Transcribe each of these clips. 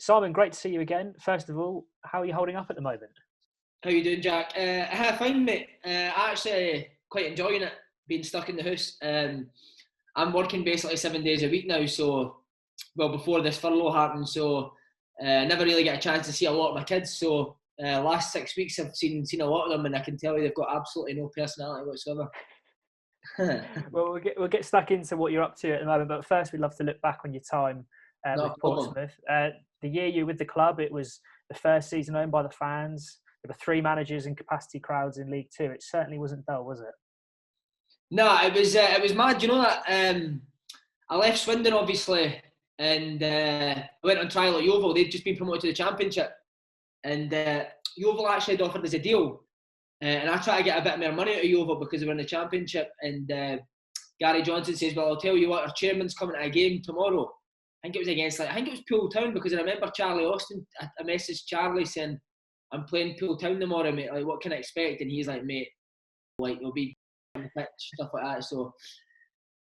Simon, great to see you again. First of all, how are you holding up at the moment? How you doing, Jack? Fine, mate. Actually quite enjoying it, being stuck in the house. I'm working basically 7 days a week now, so, well, before this furlough happened, so never really get a chance to see a lot of my kids, so last 6 weeks I've seen a lot of them, and I can tell you they've got absolutely no personality whatsoever. Well, we'll get stuck into what you're up to at the moment, but first we'd love to look back on your time with Portsmouth. The year you were with the club, it was the first season owned by the fans. There were 3 managers and capacity crowds in League Two. It certainly wasn't dull, was it? No, it was mad. You know that I left Swindon obviously, and I went on trial at Yeovil. They'd just been promoted to the Championship, and Yeovil actually had offered us a deal, and I tried to get a bit more money out of Yeovil because they were in the Championship. And Gary Johnson says, "Well, I'll tell you what, our chairman's coming to a game tomorrow." I think it was against, I think it was Poole Town, because I remember Charlie Austin. I messaged Charlie saying, "I'm playing Poole Town tomorrow, mate. Like, what can I expect?" And he's like, "Mate, like, it'll be on the pitch, stuff like that." So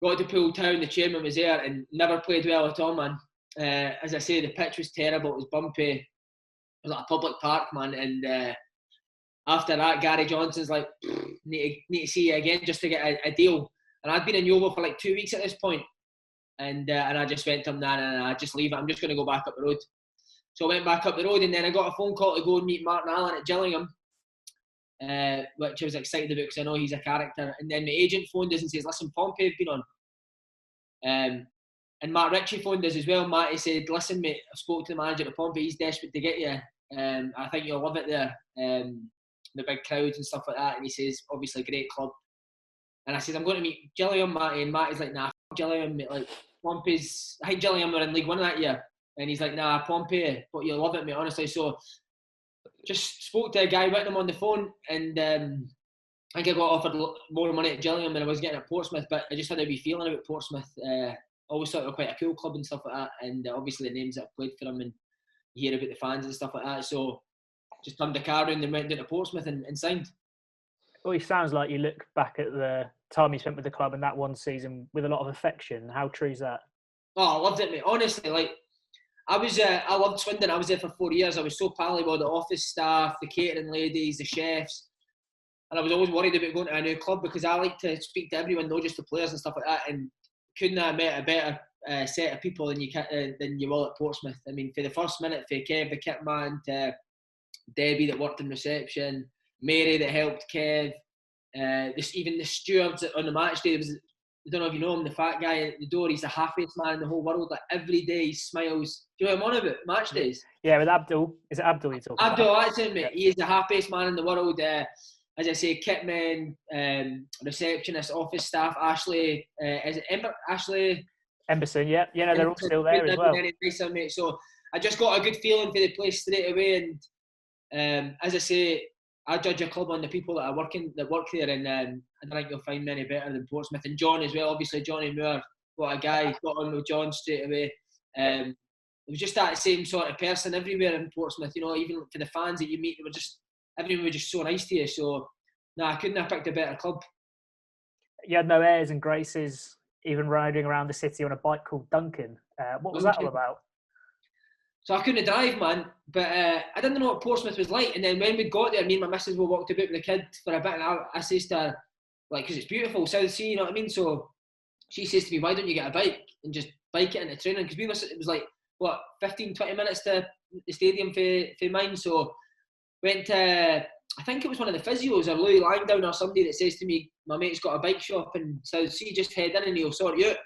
got to Poole Town, the chairman was there and never played well at all, man. As I say, the pitch was terrible, it was bumpy, it was like a public park, man. And after that, Gary Johnson's like, need to see you again just to get a deal. And I'd been in Yeovil for like 2 weeks at this point, and I just went to him, nah, just leave it, I'm just going to go back up the road. So I went back up the road, and then I got a phone call to go and meet Martin Allen at Gillingham, which I was excited about because I know he's a character. And then the agent phoned us and says, "Listen, Pompey have been on." And Matt Ritchie phoned us as well. Matty said, "Listen, mate, I spoke to the manager at Pompey, he's desperate to get you. I think you'll love it there. The big crowds and stuff like that." And he says, "Obviously, great club." And I said, "I'm going to meet Gillingham, Matty." And Matty's like, "Nah, f*** Gillingham, mate. Like, Pompey's, I think Gillingham were in League One that year." And he's like, "Nah, Pompey, but you'll love it, mate, honestly." So just spoke to a guy with him on the phone, and I think I got offered more money at Gillingham than I was getting at Portsmouth, but I just had a wee feeling about Portsmouth. Always thought they were quite a cool club and stuff like that, and obviously the names that I've played for them, and you hear about the fans and stuff like that. So just turned the car around and went down to Portsmouth and signed. Well, it sounds like you look back at the time you spent with the club and that one season with a lot of affection. How true is that? Oh, I loved it, mate. Honestly, like, I loved Swindon. I was there for 4 years. I was so pally with all the office staff, the catering ladies, the chefs. And I was always worried about going to a new club because I like to speak to everyone, not just the players and stuff like that. And couldn't have met a better set of people than you will at Portsmouth. I mean, for the first minute, for Kev, the kit man, to Debbie that worked in reception, Mary that helped Kev, even the stewards on the match day. I don't know if you know him, the fat guy at the door. He's the happiest man in the whole world. Like, every day he smiles. Do you know what I'm on about? Match days. Yeah, with Abdul. Is it Abdul you're talking Abdul, about? that's him, mate. He is the happiest man in the world. As I say, kitmen, receptionists, office staff. Ashley, is it Ashley? Emberson, yeah. You know, they're all still there as well. Nice, mate. So I just got a good feeling for the place straight away. And as I say, I judge a club on the people that work there, and I don't think you'll find many better than Portsmouth. And John as well, obviously Johnny Moore, what a guy, got on with John straight away. It was just that same sort of person everywhere in Portsmouth, you know, even for the fans that you meet, everyone was just so nice to you. So, I couldn't have picked a better club. You had no airs and graces, even riding around the city on a bike called Duncan. What was that all about? So I couldn't drive, man, but I didn't know what Portsmouth was like. And then when we got there, me and my missus were walked about with the kid for a bit, and I says to her, like, because it's beautiful, South Sea, you know what I mean? So she says to me, "Why don't you get a bike and just bike it into training?" Because it was like, what, 15, 20 minutes to the stadium for mine. So went to, I think it was one of the physios or Louis Langdown or somebody that says to me, "My mate's got a bike shop in South Sea, just head in and he'll sort you out."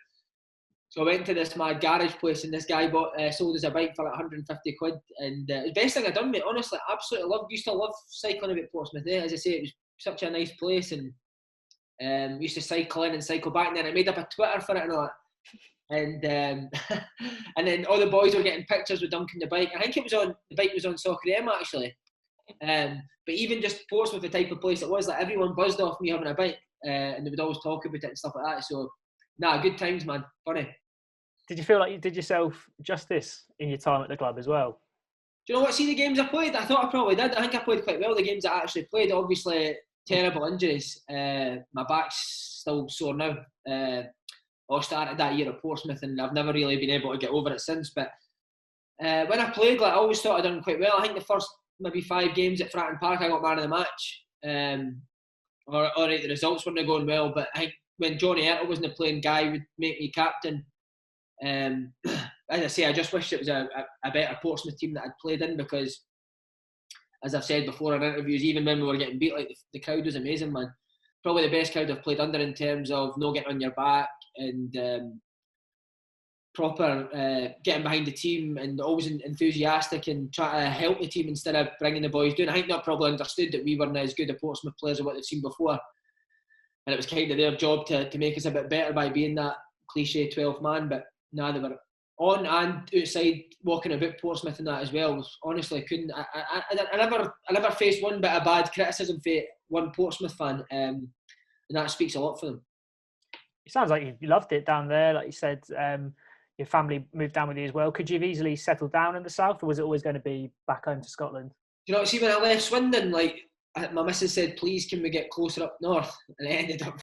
So I went to this mad garage place, and this guy sold us a bike for like 150 quid. And it was the best thing I'd done, mate. Honestly, absolutely used to love cycling about Portsmouth. As I say, it was such a nice place, and used to cycle in and cycle back. And then I made up a Twitter for it and all that. And and then all the boys were getting pictures with Duncan the bike. I think the bike was on Soccer M actually. But even just Portsmouth, the type of place it was, like, everyone buzzed off me having a bike, and they would always talk about it and stuff like that. So, good times, man. Funny. Did you feel like you did yourself justice in your time at the club as well? Do you know what? See, the games I played, I thought I probably did. I think I played quite well the games I actually played. Obviously, terrible injuries. My back's still sore now. I started that year at Portsmouth, and I've never really been able to get over it since. But when I played, like, I always thought I'd done quite well. I think the first maybe 5 games at Fratton Park, I got man of the match. All right, the results weren't going well, but I think when Johnny Ertel wasn't playing, Guy would make me captain. As I say, I just wish it was a better Portsmouth team that I'd played in, because, as I've said before in interviews, even when we were getting beat, like, the crowd was amazing, man. Probably the best crowd I've played under, in terms of no getting on your back and proper getting behind the team, and always enthusiastic and trying to help the team instead of bringing the boys down. I think they probably understood that we weren't as good a Portsmouth players as what they've seen before, and it was kind of their job to make us a bit better by being that cliche 12th man. But no, they were on and outside walking about Portsmouth and that as well. Honestly, I never faced one bit of bad criticism for one Portsmouth fan, and that speaks a lot for them. It sounds like you loved it down there, like you said. Your family moved down with you as well. Could you have easily settled down in the south, or was it always going to be back home to Scotland? You know, see, when I left Swindon, like, my missus said, please can we get closer up north, and it ended up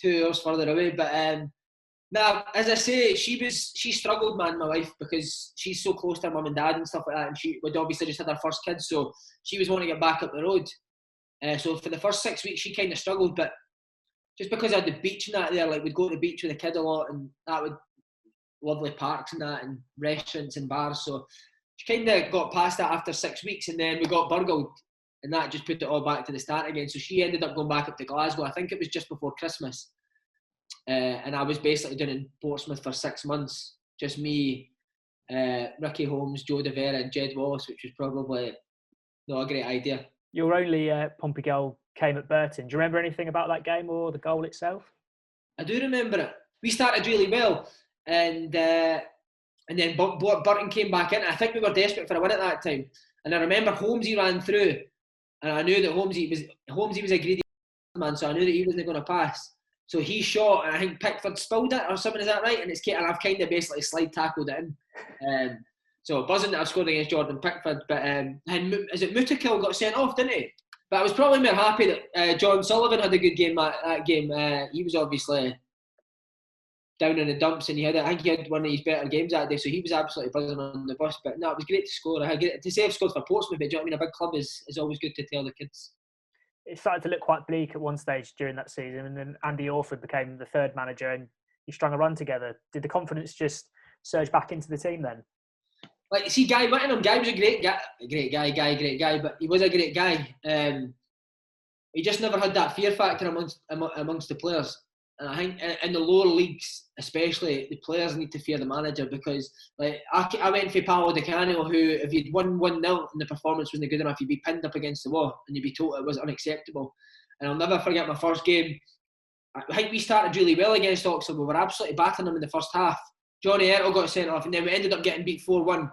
2 hours further away. But now, as I say, she struggled, man, my wife, because she's so close to her mum and dad and stuff like that, and she would obviously just had her first kid, so she was wanting to get back up the road. So for the first 6 weeks, she kind of struggled, but just because I had the beach and that there, like, we'd go to the beach with the kid a lot, and that would lovely parks and that, and restaurants and bars. So she kind of got past that after 6 weeks, and then we got burgled, and that just put it all back to the start again. So she ended up going back up to Glasgow. I think it was just before Christmas, and I was basically down in Portsmouth for 6 months. Just me, Ricky Holmes, Joe De Vera, and Jed Wallace, which was probably not a great idea. Your only Pompey goal came at Burton. Do you remember anything about that game or the goal itself? I do remember it. We started really well, and then Burton came back in. I think we were desperate for a win at that time, and I remember Holmesy ran through, and I knew that Holmesy was a greedy man, so I knew that he wasn't going to pass. So he shot, and I think Pickford spilled it or something. Is that right? And I've kind of basically slide tackled it in. So buzzing that I've scored against Jordan Pickford, but is it Mutakill got sent off, didn't he? But I was probably more happy that John Sullivan had a good game that game. He was obviously down in the dumps, and I think he had one of his better games that day, so he was absolutely buzzing on the bus. But no, it was great to score. To say I've scored for Portsmouth, but do you know what I mean? A big club is always good to tell the kids. It started to look quite bleak at one stage during that season, and then Andy Orford became the third manager, and you strung a run together. Did the confidence just surge back into the team then? Like, see, Guy Whittingham, Guy was a great guy, but he was a great guy. He just never had that fear factor amongst the players. And I think in the lower leagues, especially, the players need to fear the manager, because, like, I went for Paolo Di Canio, who, if you'd won 1-0 and the performance wasn't good enough, you'd be pinned up against the wall and you'd be told it was unacceptable. And I'll never forget my first game. I think we started really well against Oxford. We were absolutely battering them in the first half. Johnny Ertel got sent off, and then we ended up getting beat 4-1.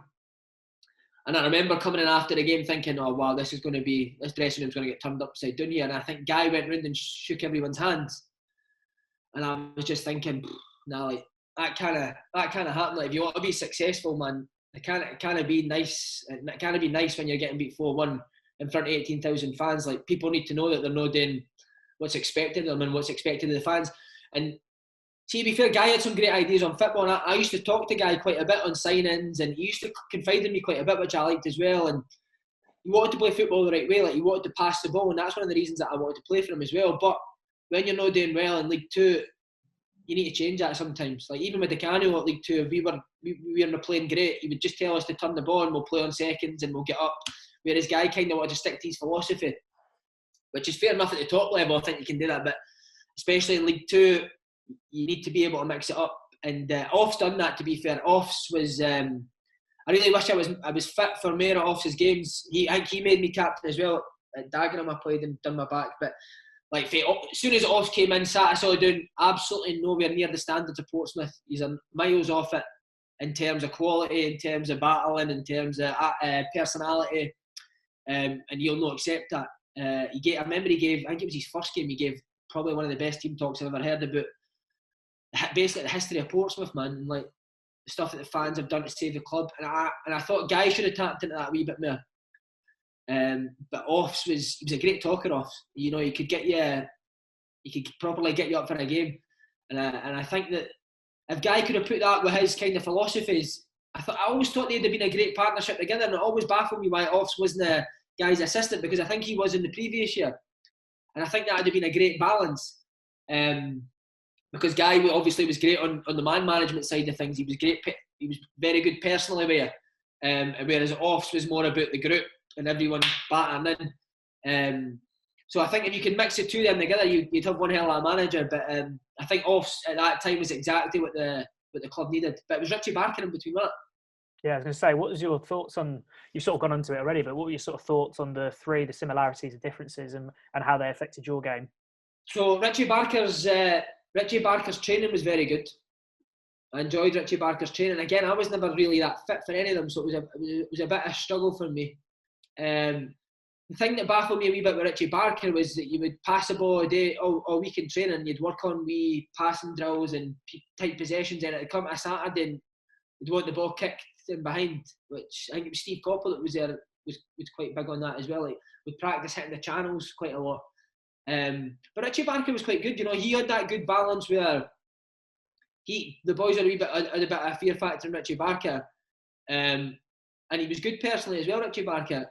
And I remember coming in after the game thinking, oh wow, this dressing room's going to get turned upside down here. And I think Guy went round and shook everyone's hands. And I was just thinking, nah, like, that kind of happened. Like, if you want to be successful, man, it can't be nice. It can't be nice when you're getting beat 4-1 in front of 18,000 fans. Like, people need to know that they're not doing what's expected of them and what's expected of the fans. And see, to be fair, Guy had some great ideas on football. And I used to talk to Guy quite a bit on sign-ins, and he used to confide in me quite a bit, which I liked as well. And he wanted to play football the right way. Like, he wanted to pass the ball, and that's one of the reasons that I wanted to play for him as well. But when you're not doing well in League Two, you need to change that sometimes. Like, even with Di Canio at League Two, if we were playing great, he would just tell us to turn the ball and we'll play on seconds and we'll get up. Whereas Guy kind of wanted to stick to his philosophy, which is fair enough at the top level. I think you can do that, but especially in League Two, you need to be able to mix it up. And Off's done that, to be fair. Off's was... I really wish I was fit for more of Off's games. I think he made me captain as well. At Dagenham, I played and done my back, but like, as soon as Off came in, sat us all down, absolutely nowhere near the standards of Portsmouth. He's miles off it in terms of quality, in terms of battling, in terms of personality, and he'll not accept that. I remember he gave, I think it was his first game, he gave probably one of the best team talks I've ever heard about basically the history of Portsmouth, man, and like the stuff that the fans have done to save the club. And I thought Guy should have tapped into that a wee bit more. But Offs he was a great talker. Offs, you know, he could properly get you up for a game, and I think that if Guy could have put that with his kind of philosophies, I always thought they'd have been a great partnership together, and it always baffled me why Offs wasn't the guy's assistant, because I think he was in the previous year, and I think that would have been a great balance. Because Guy obviously was great on the man management side of things. He was great. He was very good personally with you, whereas Offs was more about the group and everyone battering in. So I think if you can mix the two of them together, you'd have one hell of a manager. But I think Offs at that time was exactly what the club needed. But it was Richie Barker in between that. Yeah, I was going to say, what was your thoughts on? You've sort of gone into it already, but what were your sort of thoughts on the similarities and differences, and how they affected your game? So Richie Barker's training was very good. I enjoyed Richie Barker's training. Again, I was never really that fit for any of them, so it was a bit of a struggle for me. The thing that baffled me a wee bit with Richie Barker was that you would pass the ball all week in training, and you'd work on wee passing drills and tight possessions, and it'd come to a Saturday and you'd want the ball kicked in behind, which I think it was Steve Coppell that was there, was quite big on that as well. Like, we'd practice hitting the channels quite a lot. But Richie Barker was quite good. He had that good balance where the boys had a bit of a fear factor in Richie Barker, and he was good personally as well. Richie Barker,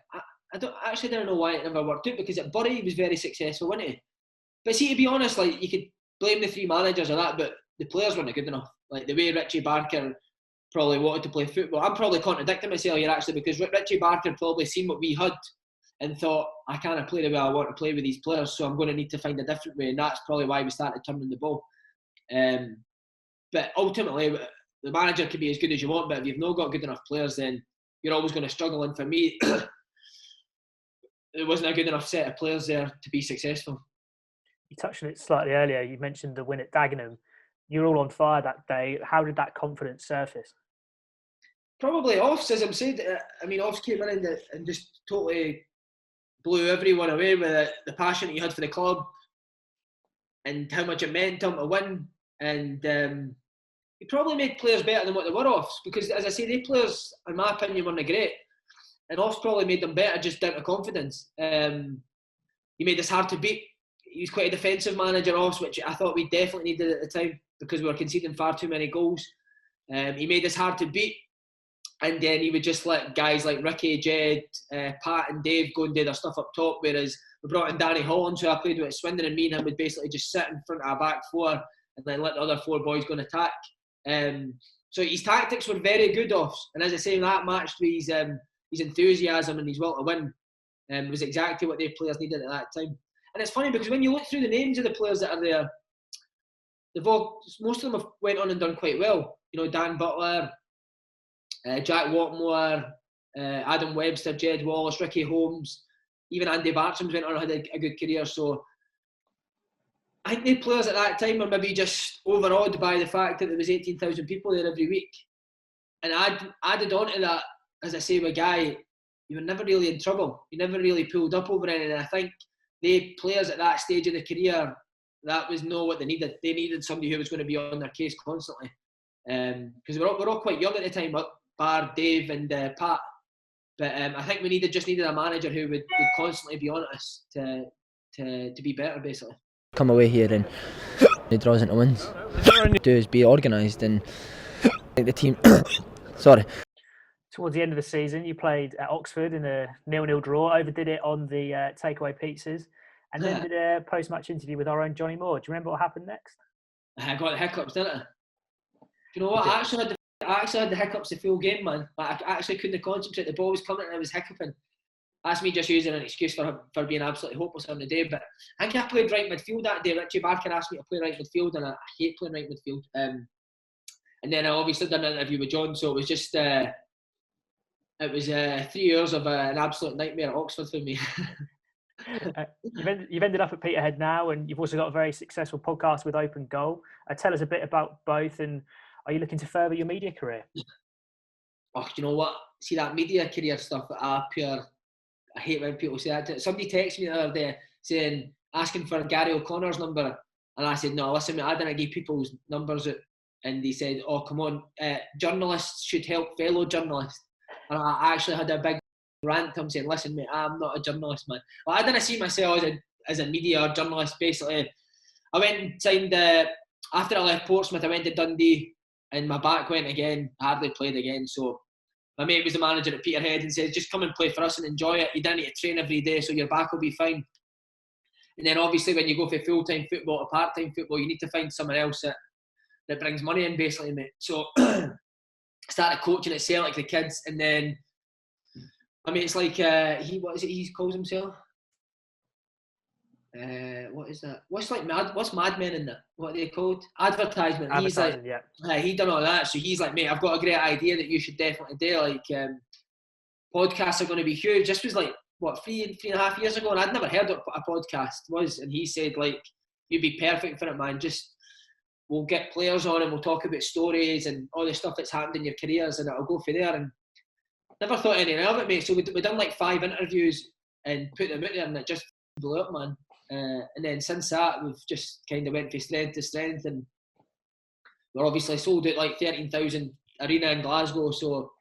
I don't know why it never worked out, because at Bury he was very successful, wasn't he? But see, to be honest, like, you could blame the three managers or that, but the players weren't good enough. Like, the way Richie Barker probably wanted to play football, I'm probably contradicting myself here actually, because Richie Barker probably seen what we had and thought, I can't play the way I want to play with these players, so I'm going to need to find a different way, and that's probably why we started turning the ball. But ultimately, the manager can be as good as you want, but if you've not got good enough players, then you're always going to struggle. And for me, there wasn't a good enough set of players there to be successful. You touched on it slightly earlier. You mentioned the win at Dagenham. You were all on fire that day. How did that confidence surface? Probably Offs, as I'm saying. Offs came in and just totally blew everyone away with the passion that you had for the club and how much it meant to him to win. And he probably made players better than what they were, Offs, because, as I say, the players, in my opinion, weren't great. And Offs probably made them better just down to confidence. He made us hard to beat. He was quite a defensive manager, Offs, which I thought we definitely needed at the time because we were conceding far too many goals. He made us hard to beat. And then he would just let guys like Ricky, Jed, Pat and Dave go and do their stuff up top, whereas we brought in Danny Holland, who I played with at Swindon, and me and him would basically just sit in front of our back four and then let the other four boys go and attack. So his tactics were very good, Offs. And as I say, that matched with his enthusiasm and his will to win was exactly what their players needed at that time. And it's funny because when you look through the names of the players that are there, most of them have went on and done quite well. Dan Butler, Jack Watmore, Adam Webster, Jed Wallace, Ricky Holmes, even Andy Bartram's went on and had a good career. So I think the players at that time were maybe just overawed by the fact that there was 18,000 people there every week. And added on to that, as I say, with Guy, you were never really in trouble. You never really pulled up over anything. And I think the players at that stage of the career, that was not what they needed. They needed somebody who was going to be on their case constantly. Because we're all quite young at the time, bar Dave and Pat. But I think we just needed a manager who would constantly be on us to be better, basically. Come away here and he draws into wins. Do is be organised and the team. Sorry. Towards the end of the season, you played at Oxford in a 0-0 draw. Overdid it on the takeaway pizzas, and then did a post-match interview with our own Johnny Moore. Do you remember what happened next? I got the hiccups, didn't I? Do you know what? I actually had the hiccups the full game, man. Like, I actually couldn't concentrate. The ball was coming and I was hiccuping. That's me just using an excuse for being absolutely hopeless on the day. But I think I played right midfield that day. Richie Barker asked me to play right midfield, and I hate playing right midfield. And then I obviously done an interview with John, so it was just it was 3 years of an absolute nightmare at Oxford for me. You've ended up at Peterhead now, and you've also got a very successful podcast with Open Goal. Tell us a bit about both, and are you looking to further your media career? Oh, you know what? See, that media career stuff, I hate when people say that. Somebody texted me the other day asking for Gary O'Connor's number, and I said, no, listen, mate, I didn't give people's numbers out. And they said, oh, come on, journalists should help fellow journalists. And I actually had a big rant to him saying, listen, mate, I'm not a journalist, man. Well, I didn't see myself as a media or journalist, basically. I went and signed, after I left Portsmouth, I went to Dundee and my back went again. Hardly played again. So my mate was the manager at Peterhead and said, just come and play for us and enjoy it. You don't need to train every day, so your back will be fine. And then obviously when you go for full-time football or part-time football, you need to find someone else that brings money in, basically, mate. So I started coaching at Celtic, the kids, and then I mean, it's like he calls himself? What is that? What's Mad Men in that? What are they called? Advertisement. He's like, yeah. He done all that. So he's like, mate, I've got a great idea that you should definitely do. Like, podcasts are going to be huge. This was like, what, 3.5 years ago, and I'd never heard of what a podcast was. And he said, like, you'd be perfect for it, man. Just, we'll get players on and we'll talk about stories and all the stuff that's happened in your careers, and it'll go for there. And never thought anything of it, mate. So we done like 5 interviews and put them out there, and it just blew up, man. And then since that, we've just kind of went from strength to strength, and we're obviously sold out like 13,000 arena in Glasgow. So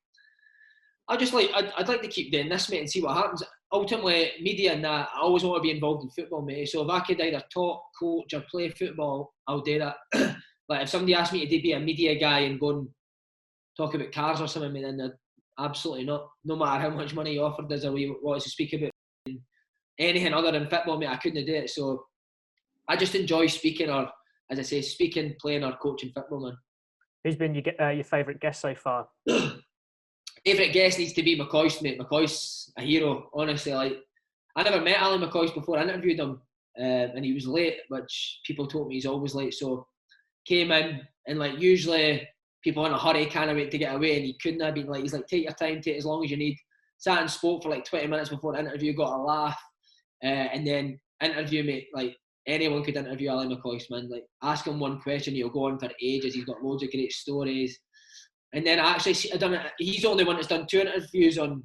I'd like to keep doing this, mate, and see what happens. Ultimately, media and that, I always want to be involved in football, mate. So if I could either talk, coach, or play football, I'll do that. Like if somebody asked me to be a media guy and go and talk about cars or something, then I'd absolutely not. No matter how much money you offered us or we wanted to speak about anything other than football, mate, I couldn't do it. So I just enjoy speaking, or as I say, speaking, playing, or coaching football, man. Who's been your favourite guest so far? Favourite guest needs to be McCoist, mate. McCoist's a hero, honestly. Like, I never met Alan McCoist before. I interviewed him, and he was late, which people told me he's always late. So came in, and like usually people in a hurry can't wait to get away, and he couldn't have been. Like, he's like, take your time, take as long as you need. Sat and spoke for like 20 minutes before the interview, got a laugh, and then interview, mate. Like, anyone could interview Alan McCoist, man. Like, ask him one question, he'll go on for ages. He's got loads of great stories. And then I actually done it. He's the only one that's done 2 interviews on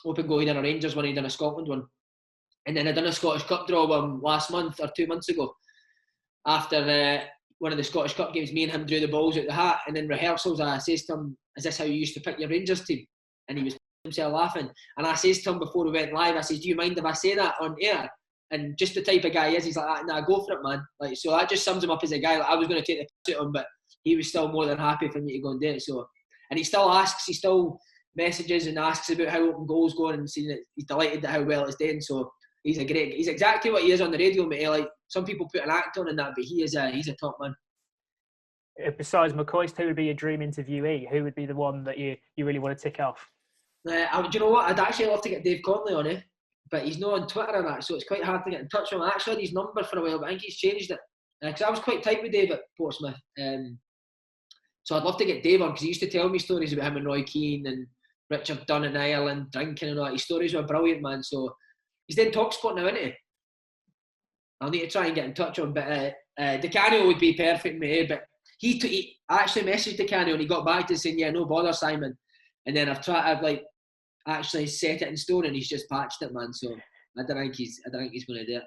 Open Goal. He done a Rangers one, he done a Scotland one, and then I done a Scottish Cup draw one last month or 2 months ago. After one of the Scottish Cup games, me and him drew the balls out the hat, and in rehearsals I says to him, "Is this how you used to pick your Rangers team?" And he was himself laughing. And I says to him before we went live, I says, "Do you mind if I say that on air?" And just the type of guy he is, he's like, "Nah, go for it, man." Like, so that just sums him up as a guy. Like, I was going to take the piss at him, but he was still more than happy for me to go and do it. So. And he still messages and asks about how Open Goal's going, and seeing that he's delighted at how well it's doing. So he's exactly what he is on the radio, mate. Like, some people put an act on and that, but he's a top man. Besides McCoist, who would be your dream interviewee? Who would be the one that you really want to tick off? Do you know what? I'd actually love to get Dave Conley on it, but he's not on Twitter and that, so it's quite hard to get in touch with him. I actually had his number for a while, but I think he's changed it. Because I was quite tight with Dave at Portsmouth. So I'd love to get Dave on, because he used to tell me stories about him and Roy Keane and Richard Dunn in Ireland, Duncan and all that. His stories were brilliant, man. So he's doing TalkSport now, isn't he? I'll need to try and get in touch with him. But DeCanio would be perfect, mate. But he actually messaged DeCanio and he got back to saying, "Yeah, no bother, Simon." And then I've actually set it in stone, and he's just patched it, man. So I don't think he's going to do it.